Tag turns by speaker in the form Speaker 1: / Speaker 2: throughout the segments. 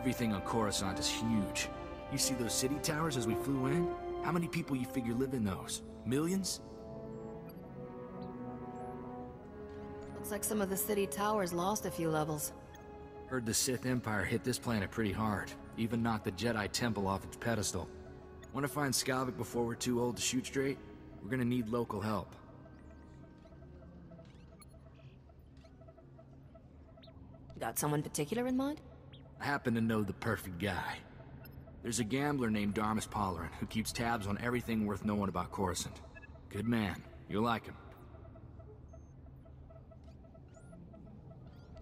Speaker 1: Everything on Coruscant is huge. You see those city towers as we flew in? How many people you figure live in those? Millions?
Speaker 2: Looks like some of the city towers lost a few levels.
Speaker 1: Heard the Sith Empire hit this planet pretty hard. Even knocked the Jedi Temple off its pedestal. Want to find Skavik before we're too old to shoot straight? We're gonna need local help.
Speaker 2: Got someone particular in mind?
Speaker 1: I happen to know the perfect guy. There's a gambler named Darmus Palarin who keeps tabs on everything worth knowing about Coruscant. Good man. You'll like him.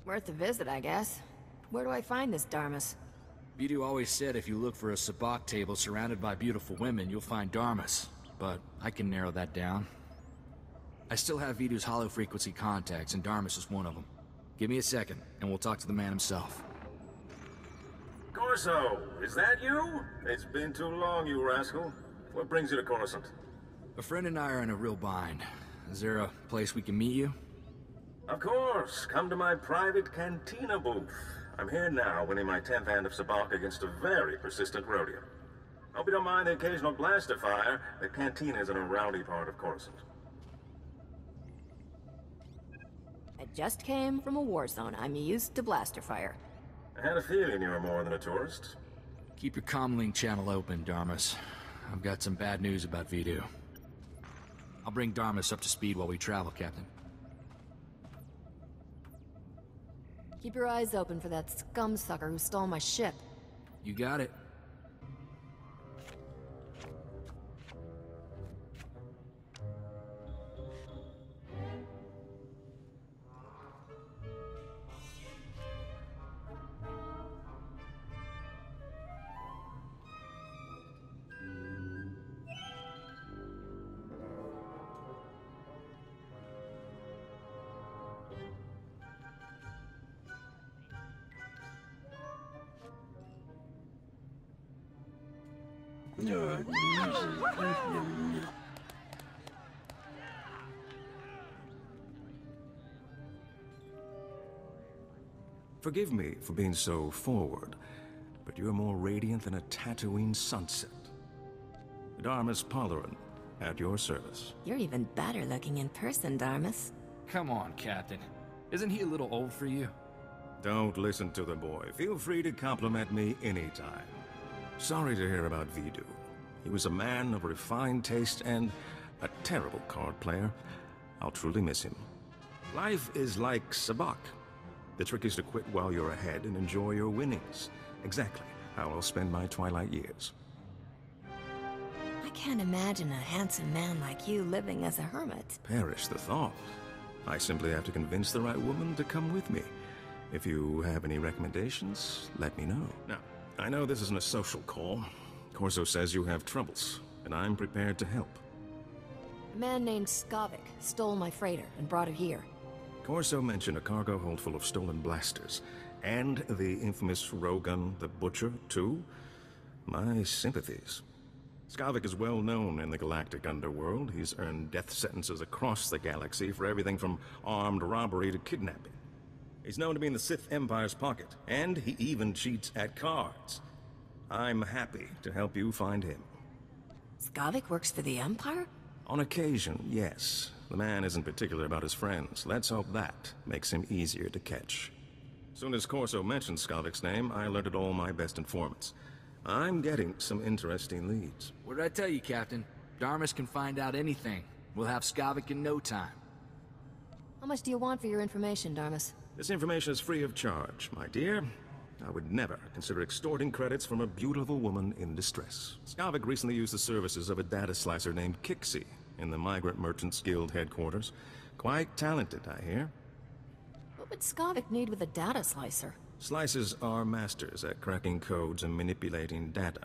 Speaker 2: Worth a visit, I guess. Where do I find this Darmus?
Speaker 1: Vidu always said if you look for a sabacc table surrounded by beautiful women, you'll find Darmus. But I can narrow that down. I still have Vidu's hollow frequency contacts, and Darmus is one of them. Give me a second, and we'll talk to the man himself.
Speaker 3: Corso, is that you? It's been too long, you rascal. What brings you to Coruscant?
Speaker 1: A friend and I are in a real bind. Is there a place we can meet you?
Speaker 3: Of course. Come to my private cantina booth. I'm here now, winning my 10th hand of sabacc against a very persistent Rhodian. Hope you don't mind the occasional blaster fire. The cantina is in a rowdy part of Coruscant.
Speaker 2: I just came from a war zone. I'm used to blaster fire.
Speaker 3: I had a feeling you were more than a tourist.
Speaker 1: Keep your comlink channel open, Darmus. I've got some bad news about Vidu. I'll bring Darmus up to speed while we travel, Captain.
Speaker 2: Keep your eyes open for that scumsucker who stole my ship.
Speaker 1: You got it.
Speaker 4: Forgive me for being so forward, but you're more radiant than a Tatooine sunset. Darmus Palarin, at your service.
Speaker 2: You're even better looking in person, Darmus.
Speaker 1: Come on, Captain. Isn't he a little old for you?
Speaker 4: Don't listen to the boy. Feel free to compliment me anytime. Sorry to hear about Vidu. He was a man of refined taste and a terrible card player. I'll truly miss him. Life is like sabacc. The trick is to quit while you're ahead and enjoy your winnings. Exactly how I'll spend my twilight years.
Speaker 2: I can't imagine a handsome man like you living as a hermit.
Speaker 4: Perish the thought. I simply have to convince the right woman to come with me. If you have any recommendations, let me know. Now, I know this isn't a social call. Corso says you have troubles, and I'm prepared to help.
Speaker 2: A man named Skavik stole my freighter and brought it here.
Speaker 4: Corso mentioned a cargo hold full of stolen blasters, and the infamous Rogun the Butcher, too. My sympathies. Skavik is well known in the galactic underworld. He's earned death sentences across the galaxy for everything from armed robbery to kidnapping. He's known to be in the Sith Empire's pocket, and he even cheats at cards. I'm happy to help you find him.
Speaker 2: Skavik works for the Empire?
Speaker 4: On occasion, yes. The man isn't particular about his friends. Let's hope that makes him easier to catch. Soon as Corso mentioned Skavik's name, I alerted all my best informants. I'm getting some interesting leads.
Speaker 1: What did I tell you, Captain? Darmus can find out anything. We'll have Skavik in no time.
Speaker 2: How much do you want for your information, Darmus?
Speaker 4: This information is free of charge, my dear. I would never consider extorting credits from a beautiful woman in distress. Skavik recently used the services of a data slicer named Kixie in the Migrant Merchants Guild headquarters. Quite talented, I hear.
Speaker 2: What would Skavik need with a data slicer?
Speaker 4: Slicers are masters at cracking codes and manipulating data.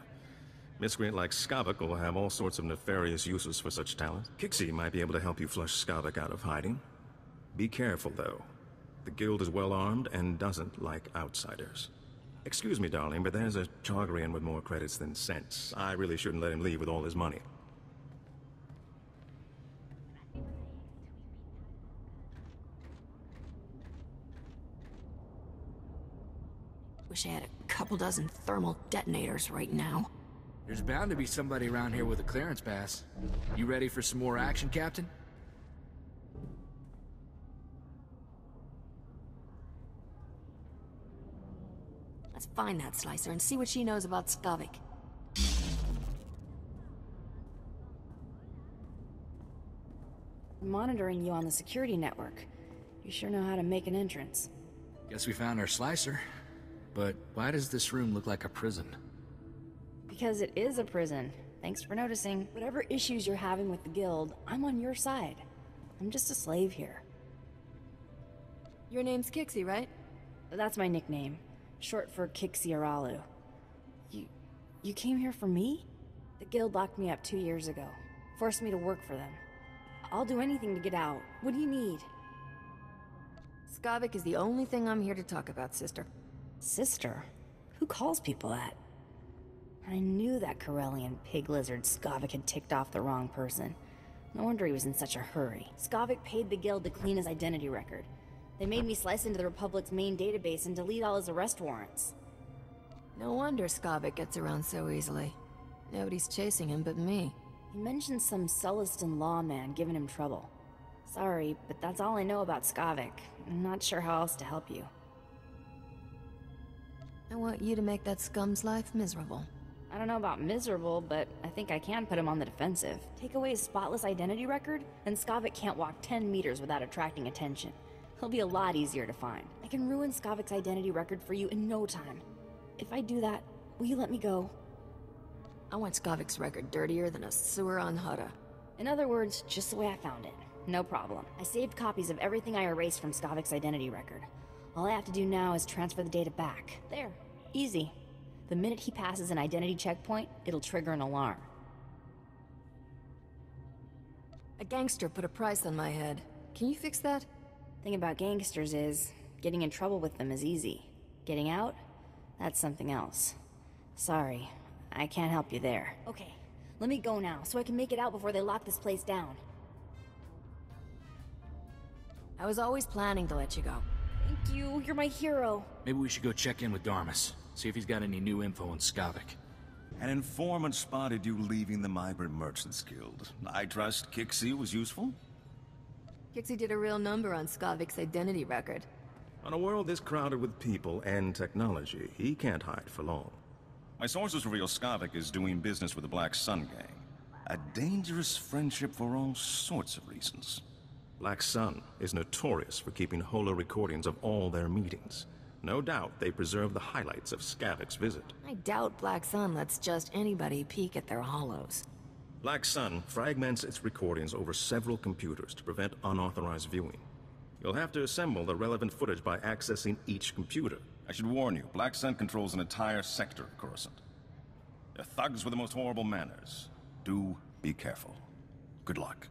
Speaker 4: Miscreant like Skavik will have all sorts of nefarious uses for such talent. Kixie might be able to help you flush Skavik out of hiding. Be careful, though. The guild is well armed and doesn't like outsiders. Excuse me, darling, but there's a Chagrian with more credits than sense. I really shouldn't let him leave with all his money.
Speaker 2: Wish I had a couple dozen thermal detonators right now.
Speaker 1: There's bound to be somebody around here with a clearance pass. You ready for some more action, Captain?
Speaker 2: Let's find that slicer and see what she knows about Skavik.
Speaker 5: I'm monitoring you on the security network. You sure know how to make an entrance.
Speaker 1: Guess we found our slicer. But why does this room look like a prison?
Speaker 5: Because it is a prison. Thanks for noticing. Whatever issues you're having with the guild, I'm on your side. I'm just a slave here.
Speaker 2: Your name's Kixie, right?
Speaker 5: That's my nickname. Short for Kixie Aralu. You came here for me? The guild locked me up 2 years ago. Forced me to work for them. I'll do anything to get out. What do you need?
Speaker 2: Skavik is the only thing I'm here to talk about, sister.
Speaker 5: Sister? Who calls people that? I knew that Corellian pig lizard Skavik had ticked off the wrong person. No wonder he was in such a hurry. Skavik paid the guild to clean his identity record. They made me slice into the Republic's main database and delete all his arrest warrants.
Speaker 2: No wonder Skavik gets around so easily. Nobody's chasing him but me.
Speaker 5: He mentioned some Sullustan lawman giving him trouble. Sorry, but that's all I know about Skavik. I'm not sure how else to help you.
Speaker 2: I want you to make that scum's life miserable.
Speaker 5: I don't know about miserable, but I think I can put him on the defensive. Take away his spotless identity record, and Skavik can't walk 10 meters without attracting attention. He'll be a lot easier to find. I can ruin Skavik's identity record for you in no time. If I do that, will you let me go?
Speaker 2: I want Skavik's record dirtier than a sewer on Hutta.
Speaker 5: In other words, just the way I found it. No problem. I saved copies of everything I erased from Skavik's identity record. All I have to do now is transfer the data back. There. Easy. The minute he passes an identity checkpoint, it'll trigger an alarm.
Speaker 2: A gangster put a price on my head. Can you fix that?
Speaker 5: Thing about gangsters is, getting in trouble with them is easy. Getting out? That's something else. Sorry, I can't help you there. Okay, let me go now, so I can make it out before they lock this place down.
Speaker 2: I was always planning to let you go.
Speaker 5: Thank you, you're my hero.
Speaker 1: Maybe we should go check in with Darmus. See if he's got any new info on Skavik.
Speaker 6: An informant spotted you leaving the Migrant Merchants Guild. I trust Kixie was useful?
Speaker 2: Kixie did a real number on Skavik's identity record.
Speaker 4: On a world this crowded with people and technology, he can't hide for long.
Speaker 6: My sources reveal Skavik is doing business with the Black Sun Gang. A dangerous friendship for all sorts of reasons.
Speaker 4: Black Sun is notorious for keeping holo recordings of all their meetings. No doubt they preserve the highlights of Skavik's visit.
Speaker 2: I doubt Black Sun lets just anybody peek at their hollows.
Speaker 4: Black Sun fragments its recordings over several computers to prevent unauthorized viewing. You'll have to assemble the relevant footage by accessing each computer.
Speaker 6: I should warn you, Black Sun controls an entire sector of Coruscant. They're thugs with the most horrible manners. Do be careful. Good luck.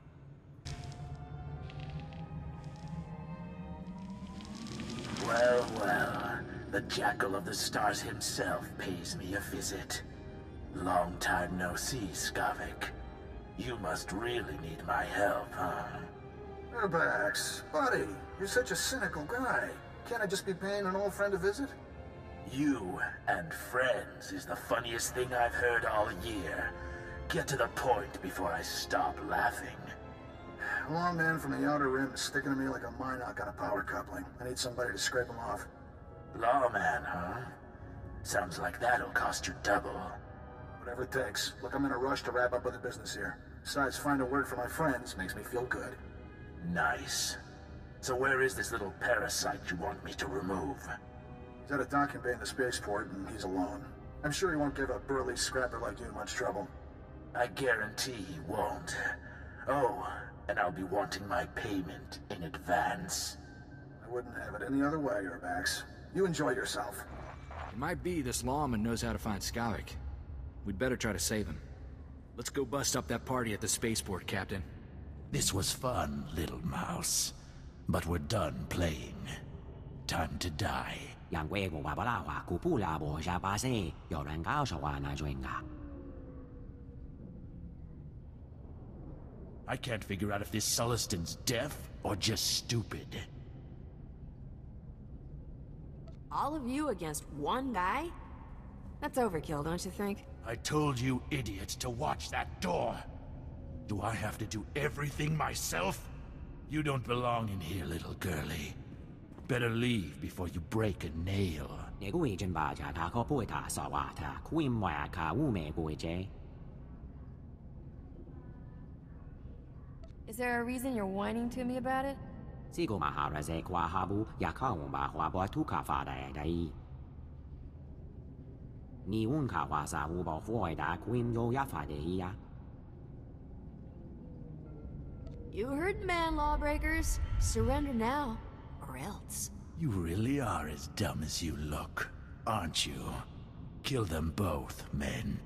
Speaker 7: Well, well, the Jackal of the Stars himself pays me a visit. Long time no see, Skavik. You must really need my help, huh?
Speaker 8: Urbax, buddy, you're such a cynical guy. Can't I just be paying an old friend a visit?
Speaker 7: You and friends is the funniest thing I've heard all year. Get to the point before I stop laughing.
Speaker 8: A long man from the Outer Rim is sticking to me like a Minoc on a power coupling. I need somebody to scrape him off.
Speaker 7: Lawman, huh? Sounds like that'll cost you double.
Speaker 8: Whatever it takes. Look, I'm in a rush to wrap up other business here. Besides, find a word for my friends makes me feel good.
Speaker 7: Nice. So where is this little parasite you want me to remove?
Speaker 8: He's at a docking bay in the spaceport, and he's alone. I'm sure he won't give a burly scrapper like you much trouble.
Speaker 7: I guarantee he won't. Oh, and I'll be wanting my payment in advance.
Speaker 8: I wouldn't have it any other way, Urbax. You enjoy yourself.
Speaker 1: It might be this lawman knows how to find Skavik. We'd better try to save him. Let's go bust up that party at the spaceport, Captain.
Speaker 7: This was fun, little mouse. But we're done playing. Time to die. I can't figure out if this Sulluston's deaf or just stupid.
Speaker 2: All of you against one guy? That's overkill, don't you think?
Speaker 7: I told you idiots to watch that door. Do I have to do everything myself? You don't belong in here, little girlie. Better leave before you break a nail.
Speaker 2: Is there a reason you're whining to me about it? You heard the man, lawbreakers. Surrender now, or else.
Speaker 7: You really are as dumb as you look, aren't you? Kill them both, men.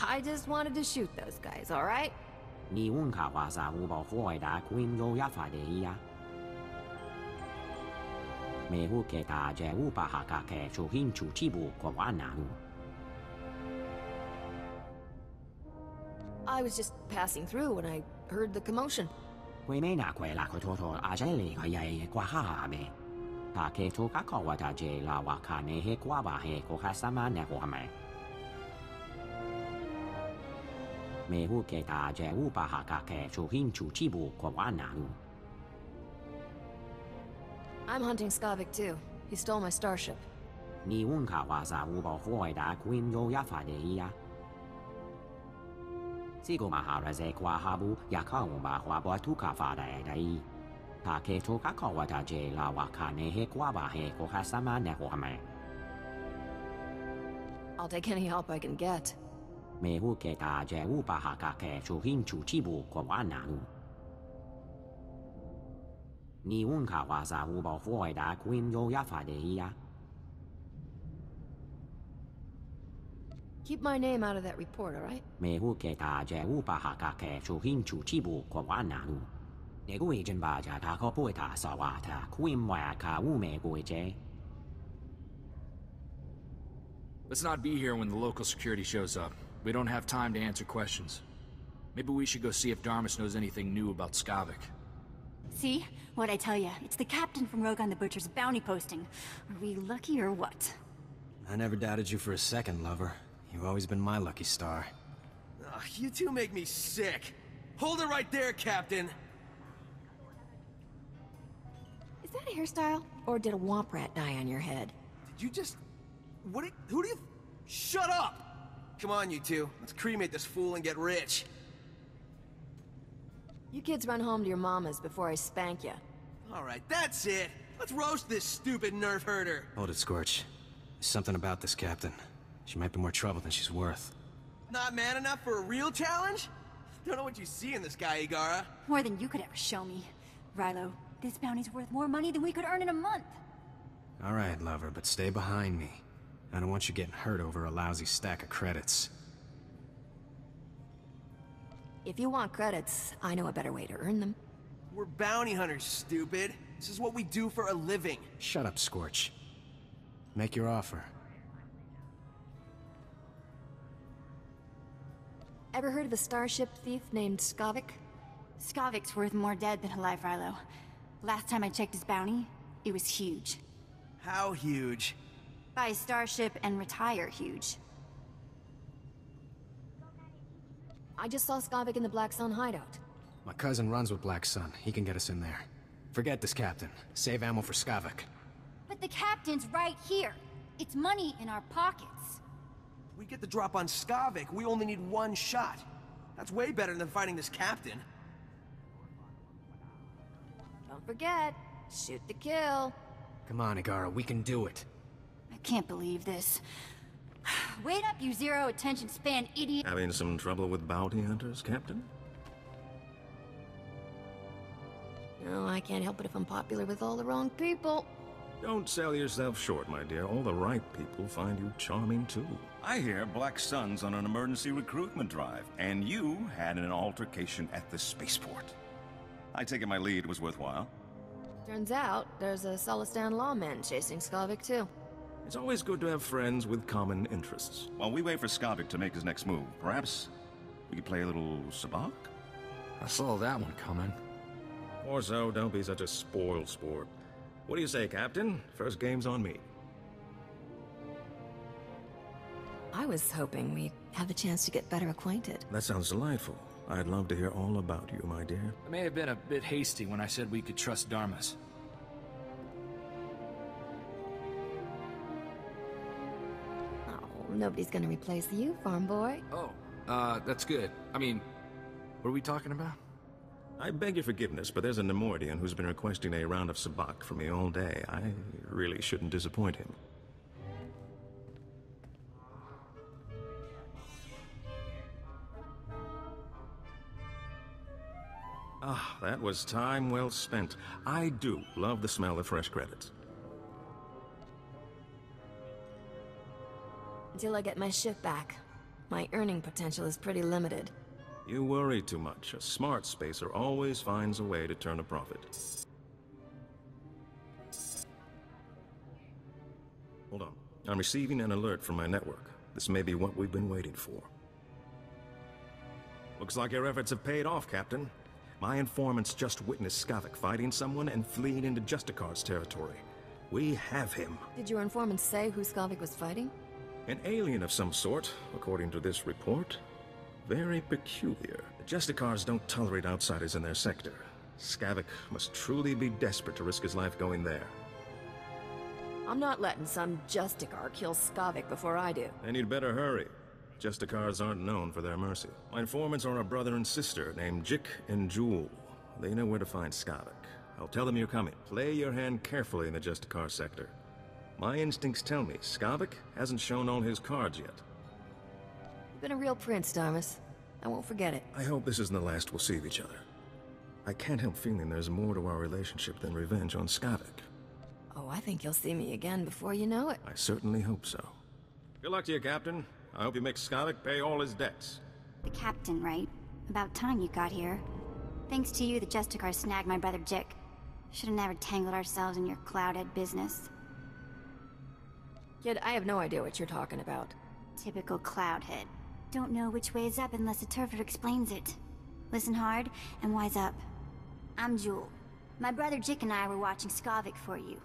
Speaker 2: I just wanted to shoot those guys, all right? I was just passing through when I heard the commotion. I'm hunting Skavik too. He stole my starship. I'll take any help I can get. Keep my name out of that report, all right?
Speaker 1: Let's not be here when the local security shows up. We don't have time to answer questions. Maybe we should go see if Darmus knows anything new about Skavik.
Speaker 9: See? What'd I tell ya? It's the captain from Rogan the Butcher's bounty posting. Are we lucky or what?
Speaker 10: I never doubted you for a second, lover. You've always been my lucky star.
Speaker 11: Ugh, you two make me sick. Hold it right there, Captain.
Speaker 2: Is that a hairstyle? Or did a womp rat die on your head?
Speaker 11: Did you just... who do you... Shut up! Come on, you two. Let's cremate this fool and get rich.
Speaker 2: You kids run home to your mamas before I spank you.
Speaker 11: Alright, that's it. Let's roast this stupid nerf herder.
Speaker 10: Hold it, Scorch. There's something about this, Captain. She might be more trouble than she's worth.
Speaker 11: Not man enough for a real challenge? Don't know what you see in this guy, Igara.
Speaker 9: More than you could ever show me. Rilo, this bounty's worth more money than we could earn in a month.
Speaker 10: All right, lover, but stay behind me. I don't want you getting hurt over a lousy stack of credits.
Speaker 2: If you want credits, I know a better way to earn them.
Speaker 11: We're bounty hunters, stupid. This is what we do for a living.
Speaker 10: Shut up, Scorch. Make your offer.
Speaker 2: Ever heard of a starship thief named Skavik?
Speaker 9: Skavik's worth more dead than alive, Rilo. Last time I checked his bounty, it was huge.
Speaker 11: How huge?
Speaker 9: Buy a starship and retire huge.
Speaker 2: I just saw Skavik in the Black Sun hideout.
Speaker 10: My cousin runs with Black Sun. He can get us in there. Forget this, Captain. Save ammo for Skavik.
Speaker 9: But the captain's right here. It's money in our pockets.
Speaker 11: We get the drop on Skavik, we only need one shot. That's way better than fighting this captain.
Speaker 2: Don't forget, shoot to kill.
Speaker 10: Come on, Igara, we can do it.
Speaker 9: I can't believe this. Wait up, you zero attention span idiot!
Speaker 4: Having some trouble with bounty hunters, Captain?
Speaker 2: No, I can't help it if I'm popular with all the wrong people.
Speaker 4: Don't sell yourself short, my dear. All the right people find you charming, too.
Speaker 6: I hear Black Sun's on an emergency recruitment drive, and you had an altercation at the spaceport. I take it my lead was worthwhile.
Speaker 2: Turns out, there's a Solistan lawman chasing Skavik too.
Speaker 4: It's always good to have friends with common interests.
Speaker 6: While we wait for Skavik to make his next move, perhaps we could play a little sabacc?
Speaker 1: I saw that one coming.
Speaker 4: Or so, don't be such a spoiled sport. What do you say, Captain? First game's on me.
Speaker 2: I was hoping we'd have a chance to get better acquainted.
Speaker 4: That sounds delightful. I'd love to hear all about you, my dear.
Speaker 1: I may have been a bit hasty when I said we could trust Darmus.
Speaker 2: Oh, nobody's gonna replace you, farm boy.
Speaker 1: Oh, that's good. I mean, what are we talking about?
Speaker 4: I beg your forgiveness, but there's a Nemoidian who's been requesting a round of sabacc from me all day. I really shouldn't disappoint him. Ah, that was time well spent. I do love the smell of fresh credits.
Speaker 2: Until I get my ship back, my earning potential is pretty limited.
Speaker 4: You worry too much. A smart spacer always finds a way to turn a profit. Hold on. I'm receiving an alert from my network. This may be what we've been waiting for. Looks like your efforts have paid off, Captain. My informants just witnessed Skavik fighting someone and fleeing into Justicar's territory. We have him.
Speaker 2: Did your informants say who Skavik was fighting?
Speaker 4: An alien of some sort, according to this report. Very peculiar. The Justicars don't tolerate outsiders in their sector. Skavik must truly be desperate to risk his life going there.
Speaker 2: I'm not letting some Justicar kill Skavik before I do.
Speaker 4: Then you'd better hurry. Justicars aren't known for their mercy. My informants are a brother and sister named Jik and Jewel. They know where to find Skavik. I'll tell them you're coming. Play your hand carefully in the Justicar sector. My instincts tell me Skavik hasn't shown all his cards yet.
Speaker 2: You've been a real prince, Darmus. I won't forget it.
Speaker 4: I hope this isn't the last we'll see of each other. I can't help feeling there's more to our relationship than revenge on Skavik.
Speaker 2: Oh, I think you'll see me again before you know it.
Speaker 4: I certainly hope so. Good luck to you, Captain. I hope you make Skavik pay all his debts.
Speaker 9: The captain, right? About time you got here. Thanks to you, the Justicar snagged my brother Jik. Should have never tangled ourselves in your cloudhead business.
Speaker 2: Kid, I have no idea what you're talking about.
Speaker 9: Typical cloudhead. Don't know which way is up unless a turfer explains it. Listen hard and wise up. I'm Jewel. My brother Jik and I were watching Skavik for you.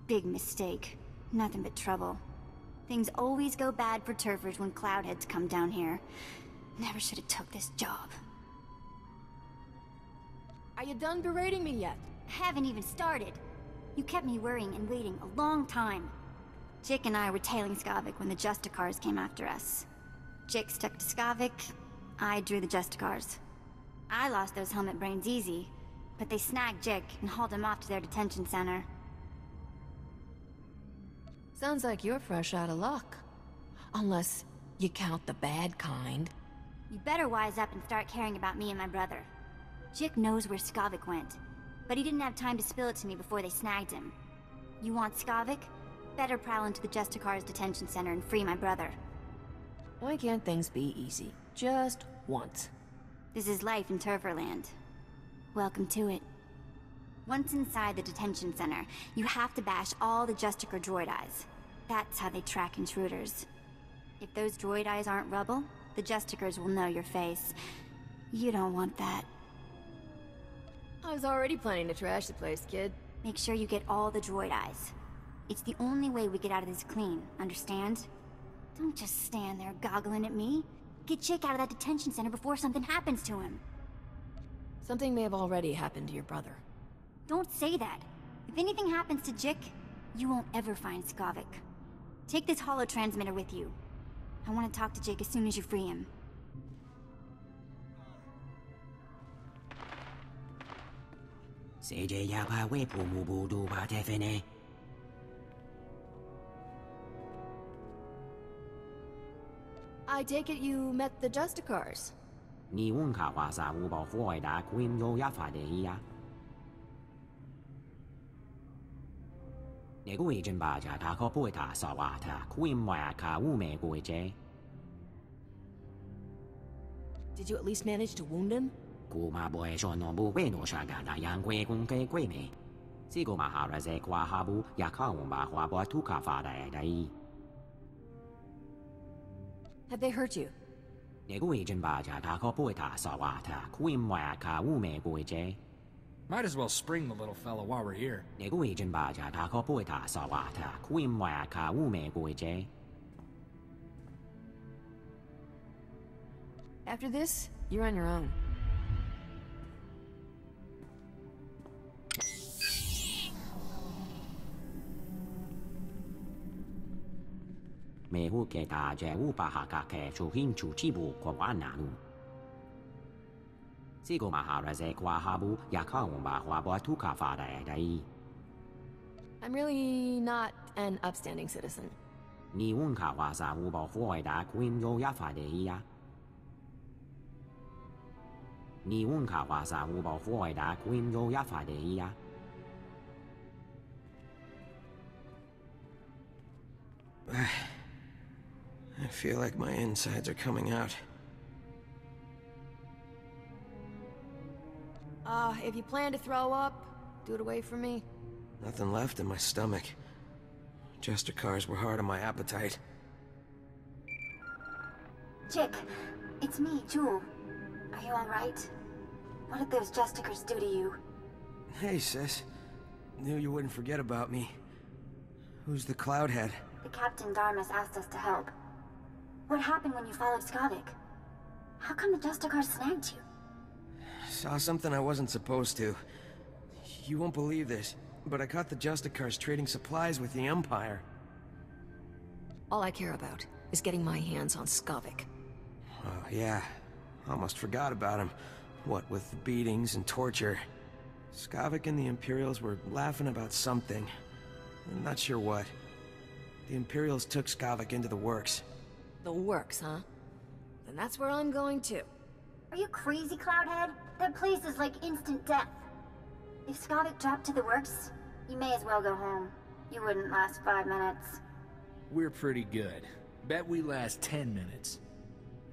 Speaker 9: Big mistake. Nothing but trouble. Things always go bad for turfers when cloudheads come down here. Never should have took this job.
Speaker 2: Are you done berating me yet?
Speaker 9: Haven't even started. You kept me worrying and waiting a long time. Jik and I were tailing Skavik when the Justicars came after us. Jik stuck to Skavik, I drew the Justicars. I lost those helmet brains easy, but they snagged Jik and hauled him off to their detention center.
Speaker 2: Sounds like you're fresh out of luck. Unless you count the bad kind.
Speaker 9: You better wise up and start caring about me and my brother. Jik knows where Skavik went, but he didn't have time to spill it to me before they snagged him. You want Skavik? Better prowl into the Justicar's detention center and free my brother.
Speaker 2: Why can't things be easy? Just once.
Speaker 9: This is life in Turferland. Welcome to it. Once inside the detention center, you have to bash all the Justicar droid eyes. That's how they track intruders. If those droid eyes aren't rubble, the Justicars will know your face. You don't want that.
Speaker 2: I was already planning to trash the place, kid.
Speaker 9: Make sure you get all the droid eyes. It's the only way we get out of this clean, understand? Don't just stand there goggling at me. Get Jik out of that detention center before something happens to him.
Speaker 2: Something may have already happened to your brother.
Speaker 9: Don't say that. If anything happens to Jik, you won't ever find Skavik. Take this holo-transmitter with you. I want to talk to Jik as soon as you free him.
Speaker 2: I take it you met the Justicars. Did you at least manage to wound him? Have they hurt you?
Speaker 1: Might as well spring the little fella while we're here.
Speaker 2: After this, you're on your own. I'm really not an upstanding citizen.
Speaker 11: I feel like my insides are coming out.
Speaker 2: If you plan to throw up, do it away from me.
Speaker 11: Nothing left in my stomach. Justicars were hard on my appetite.
Speaker 9: Chick, it's me, Jewel. Are you alright? What did those Justicars do to you?
Speaker 11: Hey, sis. Knew you wouldn't forget about me. Who's the Cloudhead?
Speaker 9: The Captain Darmus asked us to help. What happened when you followed Skavik? How come the Justicars snagged you?
Speaker 11: Saw something I wasn't supposed to. You won't believe this, but I caught the Justicars trading supplies with the Empire.
Speaker 2: All I care about is getting my hands on Skavik.
Speaker 11: Oh, yeah. Almost forgot about him. What with the beatings and torture. Skavik and the Imperials were laughing about something. I'm not sure what. The Imperials took Skavik into the works.
Speaker 2: The works, huh? Then that's where I'm going too.
Speaker 9: Are you crazy, Cloudhead? That place is like instant death. If Skavik dropped to the works, you may as well go home. You wouldn't last 5 minutes.
Speaker 1: We're pretty good. Bet we last 10 minutes.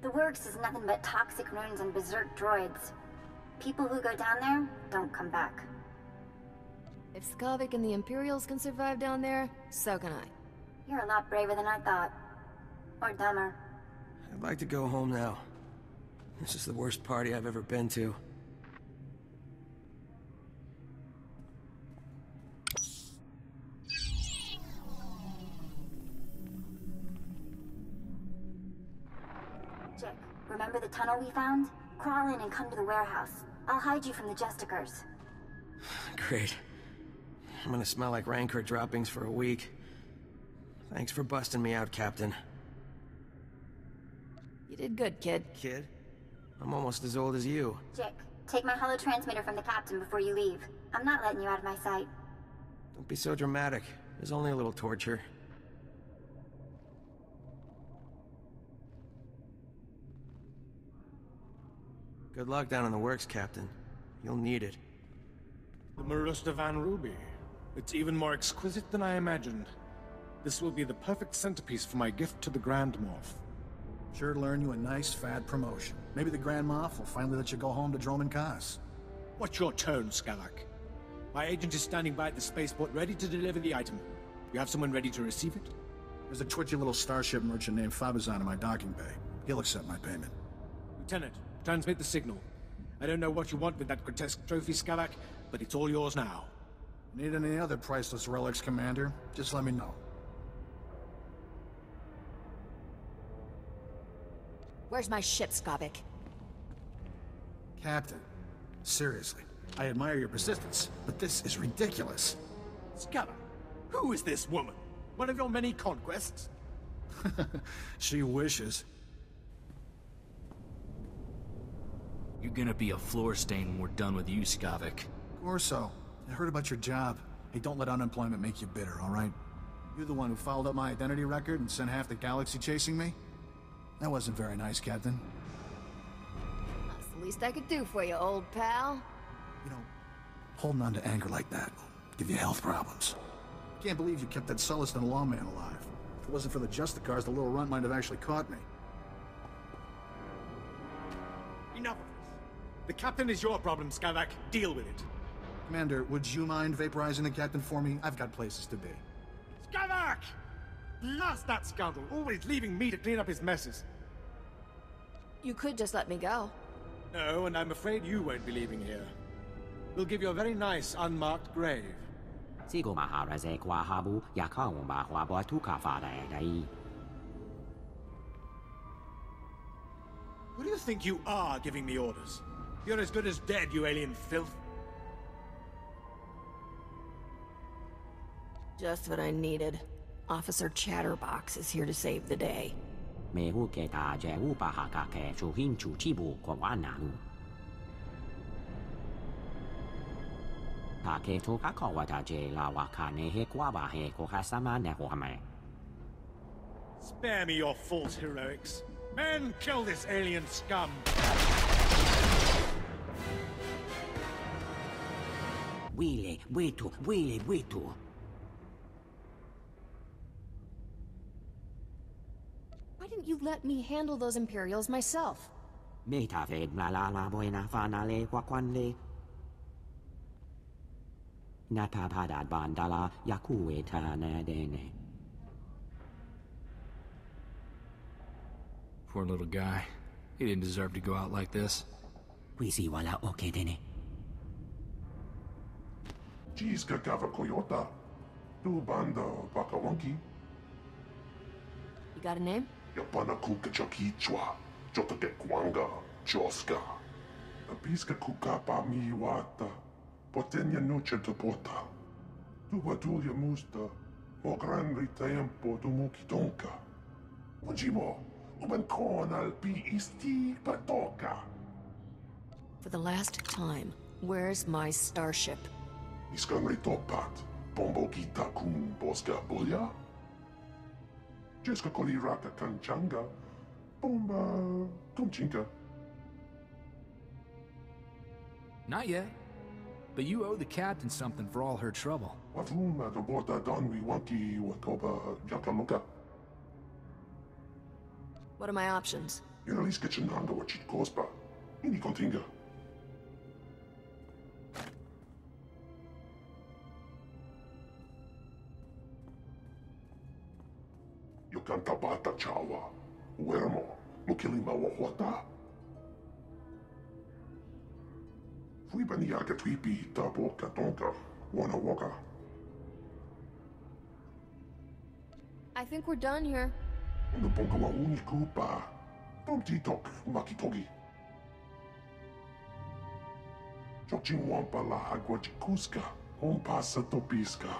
Speaker 9: The works is nothing but toxic ruins and berserk droids. People who go down there don't come back.
Speaker 2: If Skavik and the Imperials can survive down there, so can I.
Speaker 9: You're a lot braver than I thought. Or dumber.
Speaker 11: I'd like to go home now. This is the worst party I've ever been to.
Speaker 9: Chick, remember the tunnel we found? Crawl in and come to the warehouse. I'll hide you from the Justicars.
Speaker 11: Great. I'm gonna smell like Rancor droppings for a week. Thanks for busting me out, Captain.
Speaker 2: You did good, kid.
Speaker 11: Kid? I'm almost as old as you.
Speaker 9: Chick, take my holo transmitter from the captain before you leave. I'm not letting you out of my sight.
Speaker 11: Don't be so dramatic. There's only a little torture. Good luck down in the works, Captain. You'll need it.
Speaker 12: The Marusta Van Ruby. It's even more exquisite than I imagined. This will be the perfect centerpiece for my gift to the Grand Moff.
Speaker 8: Sure to earn you a nice, fat promotion. Maybe the Grand Moff will finally let you go home to Droman Kaas.
Speaker 12: Watch your tone, Skavak. My agent is standing by at the spaceport ready to deliver the item. You have someone ready to receive it?
Speaker 8: There's a twitchy little starship merchant named Fabizon in my docking bay. He'll accept my payment.
Speaker 12: Lieutenant, transmit the signal. I don't know what you want with that grotesque trophy, Skavak, but it's all yours now.
Speaker 8: Need any other priceless relics, Commander? Just let me know.
Speaker 2: Where's my ship, Skavik?
Speaker 8: Captain, seriously, I admire your persistence, but this is ridiculous.
Speaker 12: Skavak, who is this woman? One of your many conquests?
Speaker 8: She wishes.
Speaker 1: You're gonna be a floor stain when we're done with you, Skavik.
Speaker 8: Or so. I heard about your job. Hey, don't let unemployment make you bitter, all right? You're the one who fouled up my identity record and sent half the galaxy chasing me? That wasn't very nice, Captain.
Speaker 2: That's the least I could do for you, old pal.
Speaker 8: You know, holding on to anger like that will give you health problems. Can't believe you kept that Sullustan lawman alive. If it wasn't for the Justicars, the little runt might have actually caught me.
Speaker 12: Enough of this. The captain is your problem, Skavak. Deal with it.
Speaker 8: Commander, would you mind vaporizing the captain for me? I've got places to be.
Speaker 12: Skavak! Blast that scoundrel, always leaving me to clean up his messes.
Speaker 2: You could just let me go.
Speaker 12: No, and I'm afraid you won't be leaving here. We'll give you a very nice, unmarked grave.
Speaker 13: What
Speaker 12: do you think you are giving me orders? You're as good as dead, you alien filth.
Speaker 2: Just what I needed. Officer Chatterbox is here to save the day.
Speaker 12: Spare me your false heroics. Men, kill this alien scum!
Speaker 2: Why didn't you let me handle those Imperials myself?
Speaker 1: Poor little guy. He didn't deserve to go out like this.
Speaker 14: Jiska Gava Koyota. Du Banda Bakawanki.
Speaker 2: You got a name?
Speaker 14: Yapana Kuka Chakichwa. Jota de Kwanga. Joska. Abiska Kukapa Miwata. Potenya Nucha Topota. Tu Batulia Musta. Mo Gran Tempo Dumuki Donka. Ujimo. Uben Konal Pi Isti Patoka.
Speaker 2: For the last time, where's my starship?
Speaker 14: Iskanri Topat. Bombo Gita Kum Boska Boya. Jeska Koliraka Kanchanga. Bomba Tumchinka.
Speaker 1: Not yet. But you owe the captain something for all her trouble.
Speaker 14: Wafuma Dobota Donwi Wanki Wakoba Jakaluka.
Speaker 2: What are my options?
Speaker 14: You're at least get your nanga what she'd cospa. Ini continga. You can't tabata chawa. Uermo. Mukilima wahota. Fui baniaka twipi taboka tonka. Wana waka.
Speaker 2: I think we're done here.
Speaker 14: No ponga wa unikupa. Tomti tok makitogi. Chochin wampa la agua chikuska. Ompasa topiska.